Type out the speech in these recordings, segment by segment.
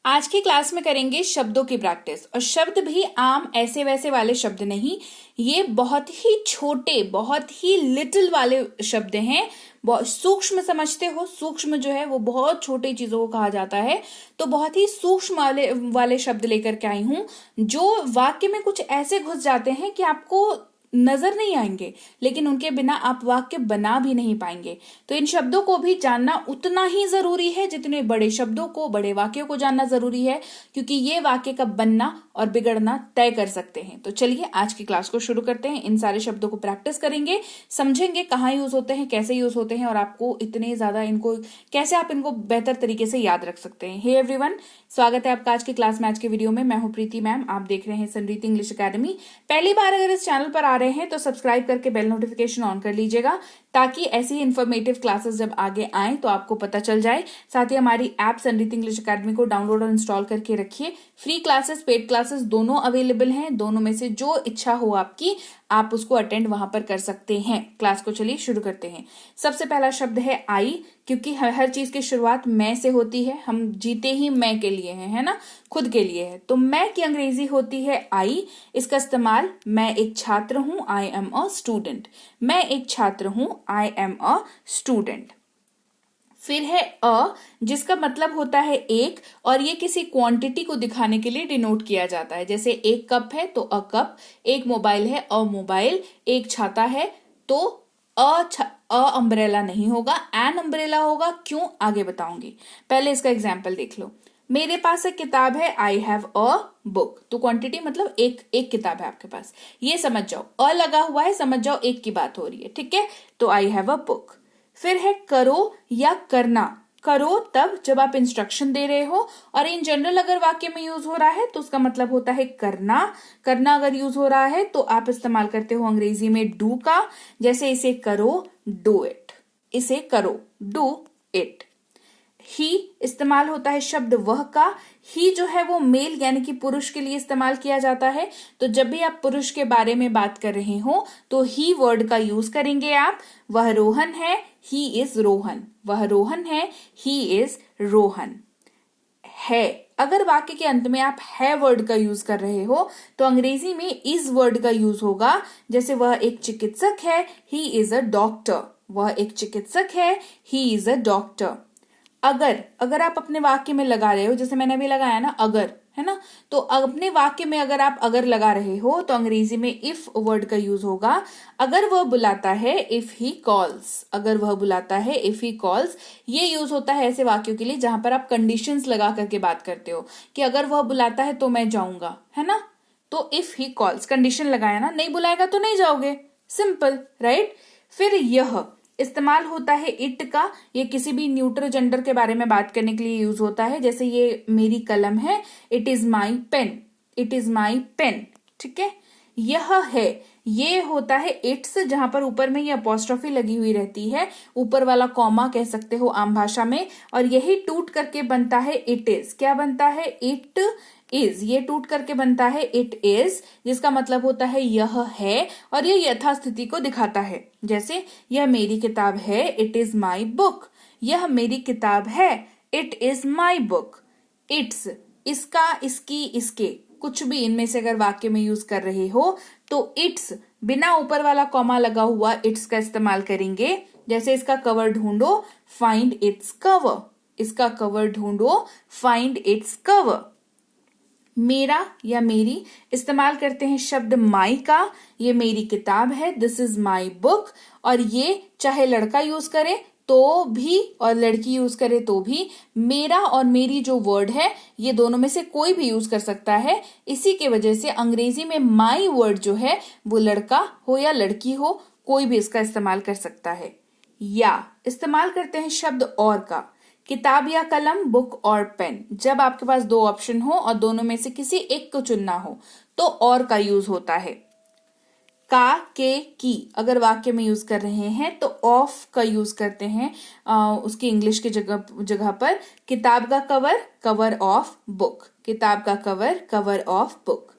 आज की क्लास में करेंगे शब्दों की प्रैक्टिस। और शब्द भी आम ऐसे वैसे वाले शब्द नहीं, ये बहुत ही छोटे, बहुत ही लिटिल वाले शब्द हैं। बहुत सूक्ष्म समझते हो, सूक्ष्म जो है वो बहुत छोटी चीजों को कहा जाता है। तो बहुत ही सूक्ष्म वाले शब्द लेकर के आई हूं, जो वाक्य में कुछ ऐसे घुस जाते हैं कि आपको नजर नहीं आएंगे, लेकिन उनके बिना आप वाक्य बना भी नहीं पाएंगे। तो इन शब्दों को भी जानना उतना ही जरूरी है जितने बड़े शब्दों को, बड़े वाक्यों को जानना जरूरी है, क्योंकि ये वाक्य का बनना और बिगड़ना तय कर सकते हैं। तो चलिए आज की क्लास को शुरू करते हैं। इन सारे शब्दों को प्रैक्टिस करेंगे, समझेंगे कहाँ यूज होते हैं, कैसे यूज होते हैं, और आपको इतने ज्यादा इनको कैसे आप इनको बेहतर तरीके से याद रख सकते हैं। हे एवरीवन, स्वागत है आपका आज की क्लास में। आज के वीडियो में मैं हूं प्रीति मैम, आप देख रहे हैं संरीति इंग्लिश अकेडमी। पहली बार अगर इस चैनल पर आ रहे हैं तो सब्सक्राइब करके बेल नोटिफिकेशन ऑन कर लीजिएगा, ताकि ऐसी ही इन्फॉर्मेटिव क्लासेस जब आगे आए तो आपको पता चल जाए। साथ ही हमारी ऐप संरीति इंग्लिश अकेडमी को डाउनलोड और इंस्टॉल करके रखिए। फ्री क्लासेस, पेड क्लासेस दोनों अवेलेबल हैं। दोनों में से जो इच्छा हो आपकी, आप उसको अटेंड वहां पर कर सकते हैं। क्लास को चलिए शुरू करते हैं। सबसे पहला शब्द है आई, क्योंकि हर चीज की शुरुआत मैं से होती है। हम जीते ही मैं के लिए हैं, है ना, खुद के लिए है। तो मैं की अंग्रेजी होती है आई। इसका इस्तेमाल मैं एक छात्र हूं, आई एम अ स्टूडेंट। मैं एक छात्र हूं, आई एम अ स्टूडेंट। फिर है अ, जिसका मतलब होता है एक, और ये किसी क्वांटिटी को दिखाने के लिए डिनोट किया जाता है। जैसे एक कप है तो अ कप, एक मोबाइल है अ मोबाइल, एक छाता है तो अ अम्ब्रेला नहीं होगा, एन अम्ब्रेला होगा। क्यों, आगे बताऊंगी। पहले इसका एग्जाम्पल देख लो। मेरे पास एक किताब है, आई हैव अ बुक। तो क्वांटिटी मतलब एक एक किताब है आपके पास, ये समझ जाओ। अ लगा हुआ है, समझ जाओ एक की बात हो रही है, ठीक है। तो आई हैव अ बुक। फिर है करो या करना। करो तब जब आप इंस्ट्रक्शन दे रहे हो, और इन जनरल अगर वाक्य में यूज हो रहा है तो उसका मतलब होता है करना। करना अगर यूज हो रहा है तो आप इस्तेमाल करते हो अंग्रेजी में डू का। जैसे इसे करो, डू इट। इसे करो, डू इट। ही इस्तेमाल होता है शब्द वह का। ही जो है वो मेल यानी कि पुरुष के लिए इस्तेमाल किया जाता है। तो जब भी आप पुरुष के बारे में बात कर रहे हो तो ही वर्ड का यूज करेंगे आप। वह रोहन है, ही इज रोहन। वह रोहन है, ही इज रोहन। है, अगर वाक्य के अंत में आप है वर्ड का यूज कर रहे हो तो अंग्रेजी में इज वर्ड का यूज होगा। जैसे वह एक चिकित्सक है, ही इज अ डॉक्टर। वह एक चिकित्सक है, ही इज अ डॉक्टर। अगर आप अपने वाक्य में लगा रहे हो, जैसे मैंने अभी लगाया ना अगर, है ना, तो अपने वाक्य में अगर आप अगर लगा रहे हो तो अंग्रेजी में इफ वर्ड का यूज होगा। अगर वह बुलाता है, इफ ही कॉल्स। अगर वह बुलाता है, इफ ही कॉल्स। ये यूज होता है ऐसे वाक्यों के लिए जहां पर आप कंडीशंस लगा करके बात करते हो कि अगर वह बुलाता है तो मैं जाऊंगा, है ना। तो इफ ही कॉल्स, कंडीशन लगाया ना, नहीं बुलाएगा तो नहीं जाओगे, सिंपल, राइट। फिर यह इस्तेमाल होता है इट का। ये किसी भी न्यूट्रल जेंडर के बारे में बात करने के लिए यूज होता है। जैसे ये मेरी कलम है, it is my pen. It is my pen, ठीक है। यह है, ये होता है इट्स, जहां पर ऊपर में ये अपॉस्ट्रोफी लगी हुई रहती है, ऊपर वाला कॉमा कह सकते हो आम भाषा में। और यही टूट करके बनता है इट इज। क्या बनता है, इट इज। ये टूट करके बनता है इट इज, जिसका मतलब होता है यह है, और ये यथास्थिति को दिखाता है। जैसे यह मेरी किताब है, इट इज माई बुक। यह मेरी किताब है, it is my book. It's, इसका, इसकी, इसके, कुछ भी इनमें से अगर वाक्य में यूज कर रहे हो तो इट्स, बिना ऊपर वाला कॉमा लगा हुआ इट्स का इस्तेमाल करेंगे। जैसे इसका कवर ढूंढो, फाइंड इट्स कवर। इसका कवर ढूंढो, फाइंड इट्स कवर। मेरा या मेरी इस्तेमाल करते हैं शब्द माई का। ये मेरी किताब है, दिस इज माई बुक। और ये चाहे लड़का यूज करे तो भी और लड़की यूज करे तो भी, मेरा और मेरी जो वर्ड है ये दोनों में से कोई भी यूज कर सकता है। इसी के वजह से अंग्रेजी में माई वर्ड जो है वो लड़का हो या लड़की हो, कोई भी इसका इस्तेमाल कर सकता है। या इस्तेमाल करते हैं शब्द और का। किताब या कलम, बुक और पेन। जब आपके पास दो ऑप्शन हो और दोनों में से किसी एक को चुनना हो तो और का यूज होता है। का, के, की अगर वाक्य में यूज कर रहे हैं तो ऑफ का यूज करते हैं उसकी इंग्लिश की जगह पर। किताब का कवर, कवर ऑफ बुक। किताब का कवर, कवर ऑफ बुक।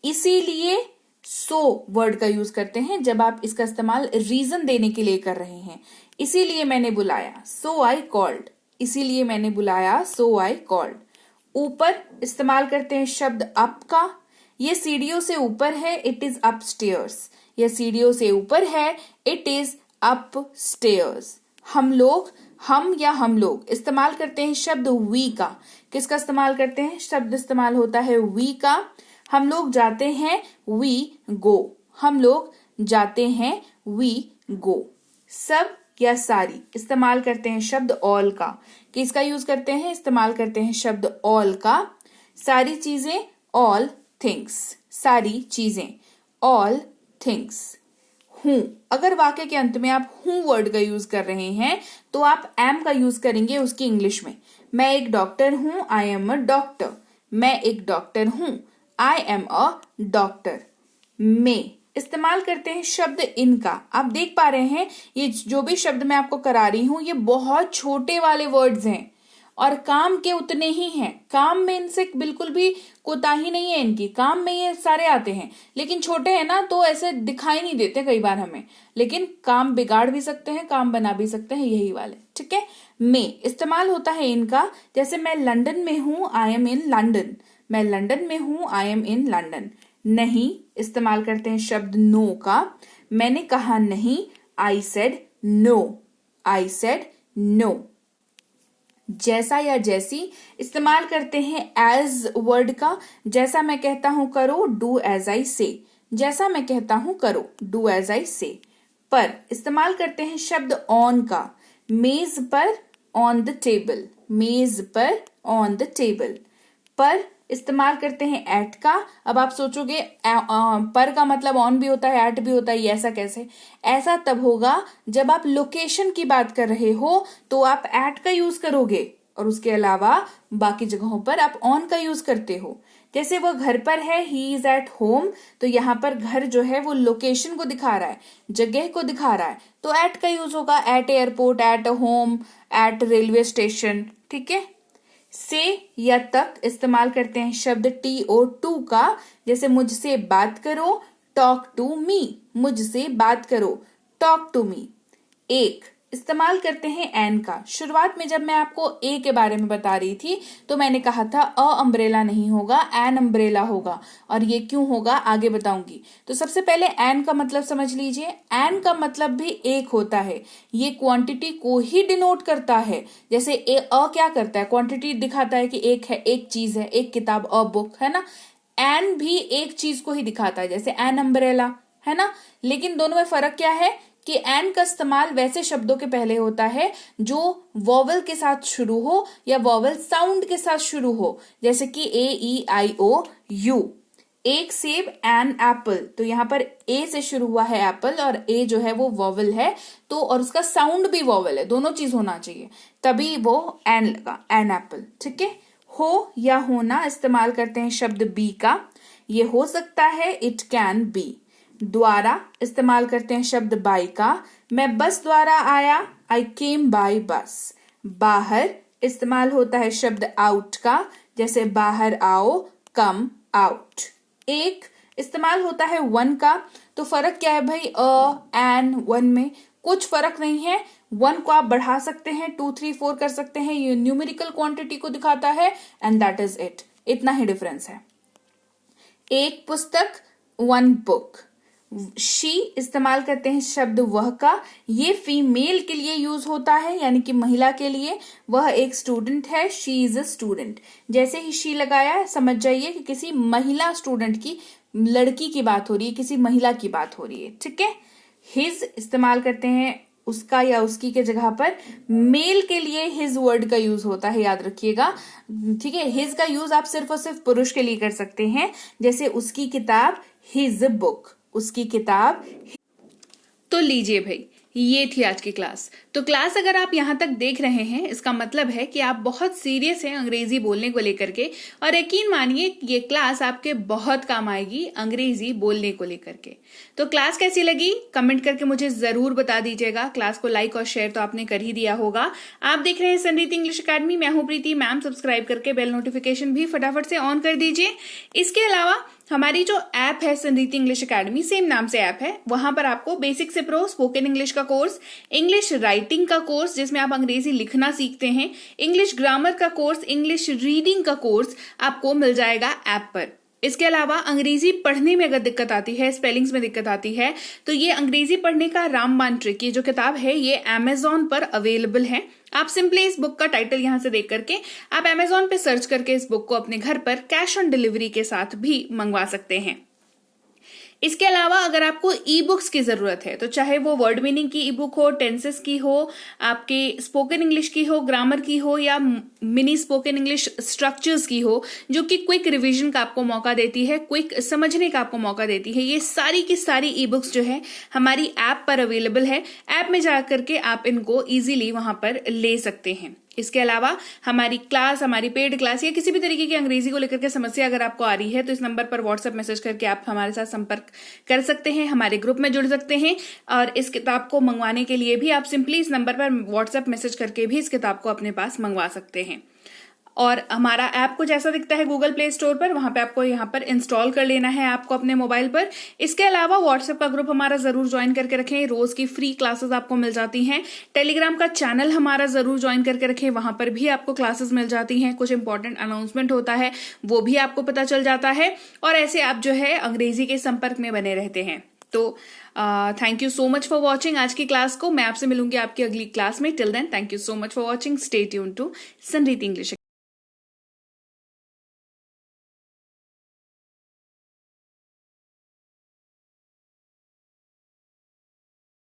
इसीलिए सो वर्ड का यूज करते हैं जब आप इसका इस्तेमाल रीजन देने के लिए कर रहे हैं। इसीलिए मैंने बुलाया, सो आई कॉल्ड। इसीलिए मैंने बुलाया, सो आई कॉल्ड। ऊपर इस्तेमाल करते हैं शब्द अप का, ये सीढ़ियों से ऊपर है, इट इज अपस्टेयर्स। यह सीढ़ियों से ऊपर है, इट इज अपस्टेयर्स। हम लोग, हम या हम लोग इस्तेमाल करते हैं शब्द वी का। किसका इस्तेमाल करते हैं? शब्द इस्तेमाल होता है वी का। हम लोग जाते हैं, वी गो। हम लोग जाते हैं, वी गो। सब या सारी इस्तेमाल करते हैं शब्द ऑल का। किसका यूज करते हैं? इस्तेमाल करते हैं शब्द ऑल का। सारी चीजें, ऑल थिंग्स। सारी चीजें, ऑल थिंग्स। हूं, अगर वाक्य के अंत में आप हूं वर्ड का यूज कर रहे हैं तो आप एम का यूज करेंगे उसकी इंग्लिश में। मैं एक डॉक्टर हूं, आई एम अ डॉक्टर। मैं एक डॉक्टर हूं, आई एम अ डॉक्टर। में इस्तेमाल करते हैं शब्द इन का। आप देख पा रहे हैं ये जो भी शब्द मैं आपको करा रही हूं ये बहुत छोटे वाले वर्ड्स हैं और काम के उतने ही हैं। काम में इनसे बिल्कुल भी कोताही नहीं है इनकी, काम में ये सारे आते हैं, लेकिन छोटे हैं ना तो ऐसे दिखाई नहीं देते कई बार हमें, लेकिन काम बिगाड़ भी सकते हैं, काम बना भी सकते हैं यही वाले। ठीक है। में इस्तेमाल होता है इनका, जैसे मैं लंदन में हूं, आई एम इन लंदन। मैं लंदन में हूं, आई एम इन लंदन। नहीं इस्तेमाल करते हैं शब्द नो का। मैंने कहा नहीं, I said no. I said no. जैसा या जैसी इस्तेमाल करते हैं एज वर्ड का। जैसा मैं कहता हूं करो, डू एज आई से। जैसा मैं कहता हूं करो, डू एज आई से। पर इस्तेमाल करते हैं शब्द ऑन का। मेज पर, ऑन द टेबल। मेज पर, ऑन द टेबल। पर इस्तेमाल करते हैं एट का। अब आप सोचोगे पर का मतलब ऑन भी होता है, एट भी होता है, ये ऐसा कैसे? ऐसा तब होगा जब आप लोकेशन की बात कर रहे हो तो आप एट का यूज करोगे और उसके अलावा बाकी जगहों पर आप ऑन का यूज करते हो। जैसे वो घर पर है, ही इज एट होम, तो यहाँ पर घर जो है वो लोकेशन को दिखा रहा है, जगह को दिखा रहा है, तो एट का यूज होगा। Eight airport, at home, eight railway station. ठीक है। से या तक इस्तेमाल करते हैं शब्द टी ओ टू का। जैसे मुझसे बात करो, टॉक टू मी। मुझसे बात करो, टॉक टू मी। एक इस्तेमाल करते हैं एन का। शुरुआत में जब मैं आपको ए के बारे में बता रही थी तो मैंने कहा था अ अम्ब्रेला नहीं होगा, एन अम्ब्रेला होगा, और ये क्यों होगा आगे बताऊंगी। तो सबसे पहले एन का मतलब समझ लीजिए। एन का मतलब भी एक होता है, ये क्वांटिटी को ही डिनोट करता है। जैसे अ क्या करता है? क्वांटिटी दिखाता है कि एक है, एक चीज है, एक किताब, अ बुक, है ना। एन भी एक चीज को ही दिखाता है, जैसे एन अम्ब्रेला, है ना। लेकिन दोनों में फर्क क्या है कि एन का इस्तेमाल वैसे शब्दों के पहले होता है जो वॉवल के साथ शुरू हो या वॉवल साउंड के साथ शुरू हो, जैसे कि ए ई आई ओ यू। एक सेब, एन एप्पल, तो यहाँ पर ए से शुरू हुआ है एप्पल और ए जो है वो वॉवल है, तो और उसका साउंड भी वॉवल है, दोनों चीज होना चाहिए तभी वो एन लगा, एन एप्पल। ठीक है। हो या होना इस्तेमाल करते हैं शब्द बी का। ये हो सकता है, इट कैन बी। द्वारा इस्तेमाल करते हैं शब्द बाय का। मैं बस द्वारा आया, आई केम बाय बस। बाहर इस्तेमाल होता है शब्द आउट का, जैसे बाहर आओ, कम आउट। एक इस्तेमाल होता है वन का। तो फर्क क्या है भाई एन वन में? कुछ फर्क नहीं है। वन को आप बढ़ा सकते हैं, 2 3 4 कर सकते हैं, ये न्यूमेरिकल क्वांटिटी को दिखाता है, एंड दैट इज इट। इतना ही डिफरेंस है। एक पुस्तक, वन बुक। शी इस्तेमाल करते हैं शब्द वह का। ये फीमेल के लिए यूज होता है, यानी कि महिला के लिए। वह एक स्टूडेंट है, शी इज अ स्टूडेंट। जैसे ही शी लगाया समझ जाइए कि किसी महिला स्टूडेंट की, लड़की की बात हो रही है, किसी महिला की बात हो रही है। ठीक है। हिज इस्तेमाल करते हैं उसका या उसकी के जगह पर। मेल के लिए हिज वर्ड का यूज होता है, याद रखिएगा। ठीक है। हिज का यूज आप सिर्फ और सिर्फ पुरुष के लिए कर सकते हैं, जैसे उसकी किताब, हिज बुक, उसकी किताब। तो लीजिए भाई, ये थी आज की क्लास। तो क्लास अगर आप यहाँ तक देख रहे हैं, इसका मतलब है कि आप बहुत सीरियस हैं अंग्रेजी बोलने को लेकर के, और यकीन मानिए ये क्लास आपके बहुत काम आएगी अंग्रेजी बोलने को लेकर के। तो क्लास कैसी लगी कमेंट करके मुझे जरूर बता दीजिएगा। क्लास को लाइक और शेयर तो आपने कर ही दिया होगा। आप देख रहे हैं संरीति इंग्लिश अकेडमी, मैं हूं प्रीति मैम। सब्सक्राइब करके बेल नोटिफिकेशन भी फटाफट से ऑन कर दीजिए। इसके अलावा हमारी जो ऐप है संरीति इंग्लिश एकेडमी, सेम नाम से ऐप है, वहां पर आपको बेसिक से प्रो स्पोकन इंग्लिश का कोर्स, इंग्लिश राइटिंग का कोर्स जिसमें आप अंग्रेजी लिखना सीखते हैं, इंग्लिश ग्रामर का कोर्स, इंग्लिश रीडिंग का कोर्स आपको मिल जाएगा ऐप पर। इसके अलावा अंग्रेजी पढ़ने में अगर दिक्कत आती है, स्पेलिंग्स में दिक्कत आती है, तो ये अंग्रेजी पढ़ने का रामबाण ट्रिक, ये जो किताब है ये अमेजॉन पर अवेलेबल है। आप सिंपली इस बुक का टाइटल यहां से देख करके आप अमेजॉन पे सर्च करके इस बुक को अपने घर पर कैश ऑन डिलीवरी के साथ भी मंगवा सकते हैं। इसके अलावा अगर आपको ई बुक्स की जरूरत है, तो चाहे वो वर्ड मीनिंग की ई बुक हो, टेंसेस की हो, आपके स्पोकन इंग्लिश की हो, ग्रामर की हो, या मिनी स्पोकन इंग्लिश स्ट्रक्चर्स की हो, जो कि क्विक रिवीजन का आपको मौका देती है, क्विक समझने का आपको मौका देती है, ये सारी की सारी ई बुक्स जो है हमारी ऐप पर अवेलेबल है। ऐप में जाकर के आप इनको इजीली वहां पर ले सकते हैं। इसके अलावा हमारी क्लास, हमारी पेड क्लास या किसी भी तरीके की अंग्रेजी को लेकर के समस्या अगर आपको आ रही है, तो इस नंबर पर व्हाट्सएप मैसेज करके आप हमारे साथ संपर्क कर सकते हैं, हमारे ग्रुप में जुड़ सकते हैं। और इस किताब को मंगवाने के लिए भी आप सिंपली इस नंबर पर व्हाट्सएप मैसेज करके भी इस किताब को अपने पास मंगवा सकते हैं। और हमारा ऐप कुछ ऐसा दिखता है गूगल प्ले स्टोर पर, वहां पे आपको यहाँ पर इंस्टॉल कर लेना है आपको अपने मोबाइल पर। इसके अलावा व्हाट्सएप का ग्रुप हमारा जरूर ज्वाइन करके रखें, रोज की फ्री क्लासेस आपको मिल जाती हैं। टेलीग्राम का चैनल हमारा जरूर ज्वाइन करके रखें, वहां पर भी आपको क्लासेस मिल जाती हैं, कुछ इंपॉर्टेंट अनाउंसमेंट होता है वो भी आपको पता चल जाता है, और ऐसे आप जो है अंग्रेजी के संपर्क में बने रहते हैं। तो thank you so much for watching आज की क्लास को। मैं आपसे मिलूंगी आपकी अगली क्लास में। Till then thank you so much for watching. Stay tuned to Sanriti English.